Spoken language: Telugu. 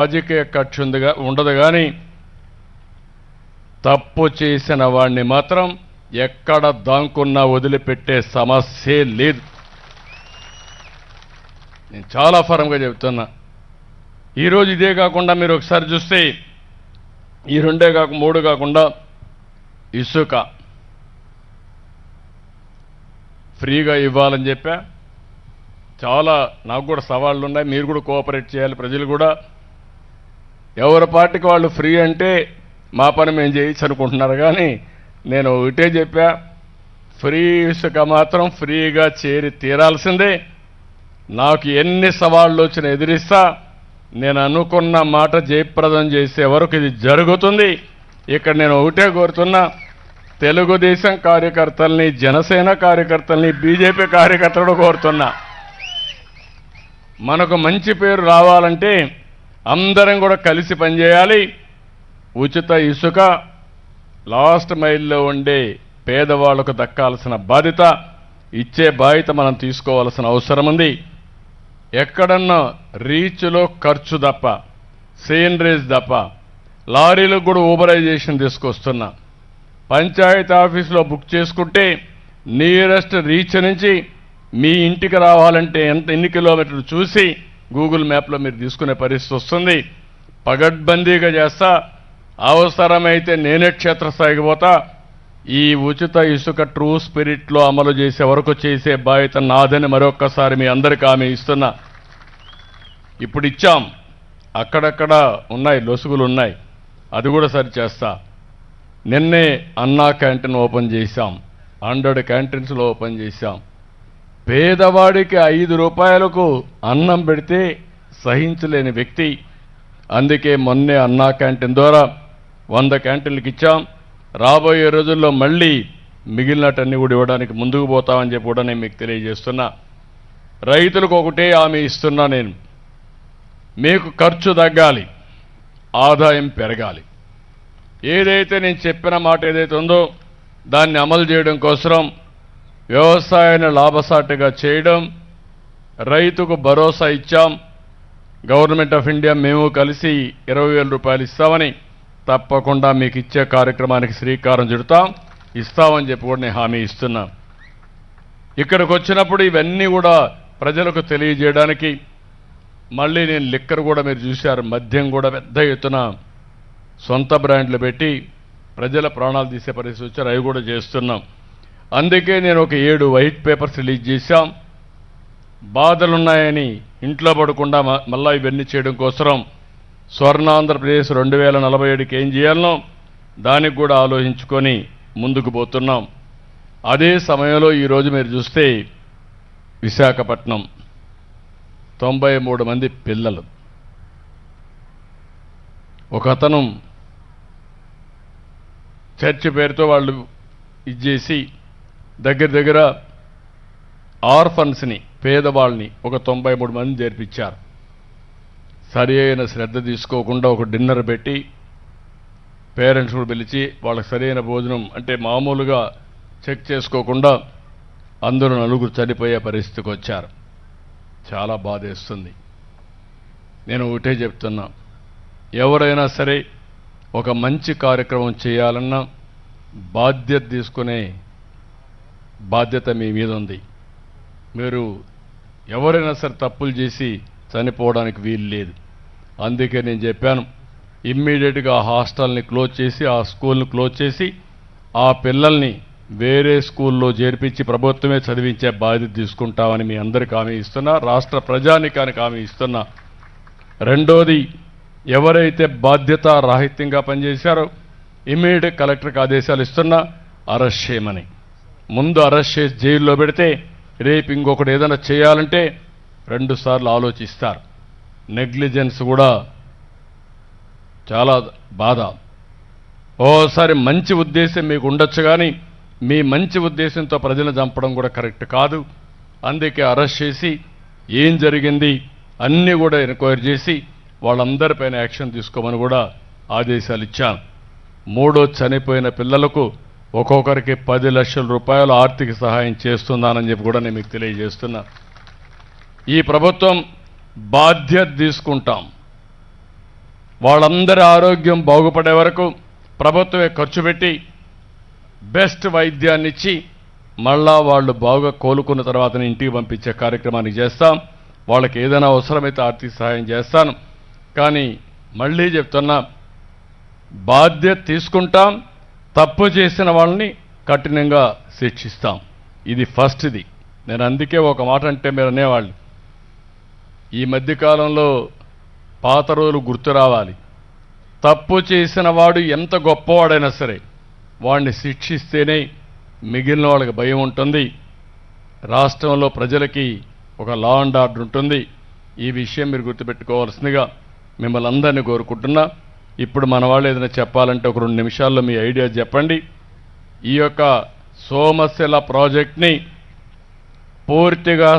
రాజకీయ కక్ష ఉండదు కానీ తప్పు చేసిన వాడిని మాత్రం ఎక్కడ దాంకున్నా వదిలిపెట్టే సమస్యే లేదు. నేను చాలా ఫరంగా చెబుతున్నా. ఈరోజు ఇదే కాకుండా మీరు ఒకసారి చూస్తే ఈ మూడు కాకుండా ఇసుక ఫ్రీగా ఇవ్వాలని చెప్పా. చాలా నాకు కూడా సవాళ్ళు ఉన్నాయి. మీరు కూడా కోఆపరేట్ చేయాలి. ప్రజలు కూడా ఎవరి పార్టీకి వాళ్ళు ఫ్రీ అంటే మా పని మేము చేయొచ్చు అనుకుంటున్నారు. కానీ నేను ఒకటే చెప్పా, ఫ్రీ ఇసుక మాత్రం ఫ్రీగా చేరి తీరాల్సిందే. నాకు ఎన్ని సవాళ్ళు వచ్చినా ఎదిరిస్తా. నేను అనుకున్న మాట జయప్రదం చేసే వరకు ఇది జరుగుతుంది. ఇక్కడ నేను ఒకటే కోరుతున్నా, తెలుగుదేశం కార్యకర్తల్ని, జనసేన కార్యకర్తల్ని, బీజేపీ కార్యకర్తలు కోరుతున్నా, మనకు మంచి పేరు రావాలంటే అందరం కూడా కలిసి పనిచేయాలి. ఉచిత ఇసుక లాస్ట్ మైల్లో ఉండే పేదవాళ్లకు దక్కాల్సిన బాధ్యత, ఇచ్చే బాధ్యత మనం తీసుకోవాల్సిన అవసరం ఉంది. ఎక్కడన్నా రీచ్లో ఖర్చు తప్ప, సేనరేజ్ తప్ప, లారీలకు కూడా ఊబరైజేషన్ తీసుకొస్తున్నా. పంచాయతీ ఆఫీసులో బుక్ చేసుకుంటే నియరెస్ట్ రీచ్ నుంచి మీ ఇంటికి రావాలంటే ఎన్ని కిలోమీటర్లు చూసి గూగుల్ మ్యాప్లో మీరు తీసుకునే పరిస్థితి వస్తుంది. పగడ్బందీగా చేస్తా. అవసరమైతే నేనే క్షేత్రస్థాయికి పోతా. ఈ ఉచిత ఇసుక ట్రూ స్పిరిట్లో అమలు చేసే వరకు చేసే బాధ్యత నాదని మరొక్కసారి మీ అందరికీ హామీ ఇస్తున్నా. ఇప్పుడు ఇచ్చాం, అక్కడక్కడ ఉన్నాయి, లొసుగులు ఉన్నాయి, అది కూడా సరి చేస్తా. నిన్నే అన్నా క్యాంటీన్ ఓపెన్ చేశాం, 100 క్యాంటీన్స్లో ఓపెన్ చేశాం. పేదవాడికి 5 రూపాయలకు అన్నం పెడితే సహించలేని వ్యక్తి. అందుకే మొన్నే అన్నా క్యాంటీన్ ద్వారా 100 క్యాంటీన్లకు ఇచ్చాం. రాబోయే రోజుల్లో మళ్ళీ మిగిలినటన్నీ కూడా ఇవ్వడానికి ముందుకు పోతామని చెప్పి కూడా నేను మీకు తెలియజేస్తున్నా. రైతులకు ఒకటే హామీ ఇస్తున్నా, నేను మీకు ఖర్చు తగ్గాలి, ఆదాయం పెరగాలి. ఏదైతే నేను చెప్పిన మాట ఏదైతే ఉందో దాన్ని అమలు చేయడం కోసం వ్యవసాయాన్ని లాభసాటిగా చేయడం, రైతుకు భరోసా ఇచ్చాం. గవర్నమెంట్ ఆఫ్ ఇండియా మేము కలిసి 20,000 రూపాయలు ఇస్తామని, తప్పకుండా మీకు ఇచ్చే కార్యక్రమానికి శ్రీకారం చుడతాం, ఇస్తామని చెప్పి కూడా నేను హామీ ఇస్తున్నా. ఇక్కడికి వచ్చినప్పుడు ఇవన్నీ కూడా ప్రజలకు తెలియజేయడానికి మళ్ళీ నేను లిక్కర్ కూడా మీరు చూశారు, మద్యం కూడా పెద్ద ఎత్తున సొంత బ్రాండ్లు పెట్టి ప్రజల ప్రాణాలు తీసే పరిస్థితి వచ్చారు, అవి కూడా చేస్తున్నాం. అందుకే నేను ఒక 7 వైట్ పేపర్స్ రిలీజ్ చేశాం. బాధలున్నాయని ఇంట్లో పడకుండా మళ్ళా ఇవన్నీ చేయడం కోసం స్వర్ణాంధ్రప్రదేశ్ 2047కి ఏం చేయాలనో దానికి కూడా ఆలోచించుకొని ముందుకు పోతున్నాం. అదే సమయంలో ఈరోజు మీరు చూస్తే విశాఖపట్నం 93 మంది పిల్లలు, ఒక అతను చర్చి పేరుతో వాళ్ళు ఇచ్చేసి దగ్గర ఆర్ఫన్స్ని, పేదవాళ్ళని ఒక 93 మంది చేర్పించారు. సరి అయిన శ్రద్ధ తీసుకోకుండా ఒక డిన్నర్ పెట్టి పేరెంట్స్ కూడా పిలిచి వాళ్ళకి సరైన భోజనం అంటే మామూలుగా చెక్ చేసుకోకుండా అందరూ 4 చనిపోయే పరిస్థితికి వచ్చారు. చాలా బాధేస్తుంది. నేను ఒకటే చెప్తున్నా, ఎవరైనా సరే ఒక మంచి కార్యక్రమం చేయాలన్నా బాధ్యత తీసుకునే బాధ్యత మీ మీద ఉంది. మీరు ఎవరైనా సరే తప్పులు చేసి చనిపోవడానికి వీలు లేదు. అందుకే నేను చెప్పాను, ఇమ్మీడియట్గా ఆ హాస్టల్ని క్లోజ్ చేసి, ఆ స్కూల్ని క్లోజ్ చేసి, ఆ పిల్లల్ని వేరే స్కూల్లో చేర్పించి ప్రభుత్వమే చదివించే బాధ్యత తీసుకుంటామని మీ అందరికీ హామీ ఇస్తున్నా, రాష్ట్ర ప్రజానికానికి హామీ ఇస్తున్నా. రెండోది, ఎవరైతే బాధ్యత రాహిత్యంగా పనిచేశారో ఇమ్మీడియట్ కలెక్టర్కి ఆదేశాలు ఇస్తున్నా, అరెస్ట్ చేయమని. ముందు అరెస్ట్ చేసి జైల్లో పెడితే రేపు ఇంకొకటి ఏదైనా చేయాలంటే 2 సార్లు ఆలోచిస్తారు. నెగ్లిజెన్స్ కూడా చాలా బాధ. ఓసారి మంచి ఉద్దేశం మీకు ఉండొచ్చు, కానీ మీ మంచి ఉద్దేశంతో ప్రజలను చంపడం కూడా కరెక్ట్ కాదు. అందుకే అరెస్ట్ చేసి ఏం జరిగింది అన్నీ కూడా ఎంక్వైరీ చేసి వాళ్ళందరిపైన యాక్షన్ తీసుకోమని కూడా ఆదేశాలు ఇచ్చాను. 3 చనిపోయిన పిల్లలకు ఒక్కొక్కరికి 10 లక్షల రూపాయలు ఆర్థిక సహాయం చేస్తున్నానని చెప్పి కూడా నేను మీకు తెలియజేస్తున్నా. ఈ ప్రభుత్వం బాధ్యత తీసుకుంటాం. వాళ్ళందరి ఆరోగ్యం బాగుపడే వరకు ప్రభుత్వమే ఖర్చు పెట్టి బెస్ట్ వైద్యాన్ని ఇచ్చి మళ్ళా వాళ్ళు బాగా కోలుకున్న తర్వాత ఇంటికి పంపించే కార్యక్రమాన్ని చేస్తాం. వాళ్ళకి ఏదైనా అవసరమైతే ఆర్థిక సహాయం చేస్తాను. కానీ మళ్ళీ చెప్తున్నా, బాధ్యత తీసుకుంటాం, తప్పు చేసిన వాళ్ళని కఠినంగా శిక్షిస్తాం. ఇది ఫస్ట్ది. నేను అందుకే ఒక మాట అంటే మీరు అనేవాళ్ళు, ఈ మధ్యకాలంలో పాత రోజులు గుర్తు రావాలి. తప్పు చేసిన వాడు ఎంత గొప్పవాడైనా సరే వాడిని శిక్షిస్తేనే మిగిలిన వాళ్ళకి భయం ఉంటుంది. రాష్ట్రంలో ప్రజలకి ఒక లా అండ్ ఆర్డర్ ఉంటుంది. ఈ విషయం మీరు గుర్తుపెట్టుకోవాల్సిందిగా మిమ్మల్ని అందరినీ కోరుకుంటున్నా. ఇప్పుడు మన వాళ్ళు ఏదైనా చెప్పాలంటే ఒక 2 నిమిషాల్లో మీ ఐడియా చెప్పండి. ఈ యొక్క సోమశిల ప్రాజెక్ట్ని పూర్తిగా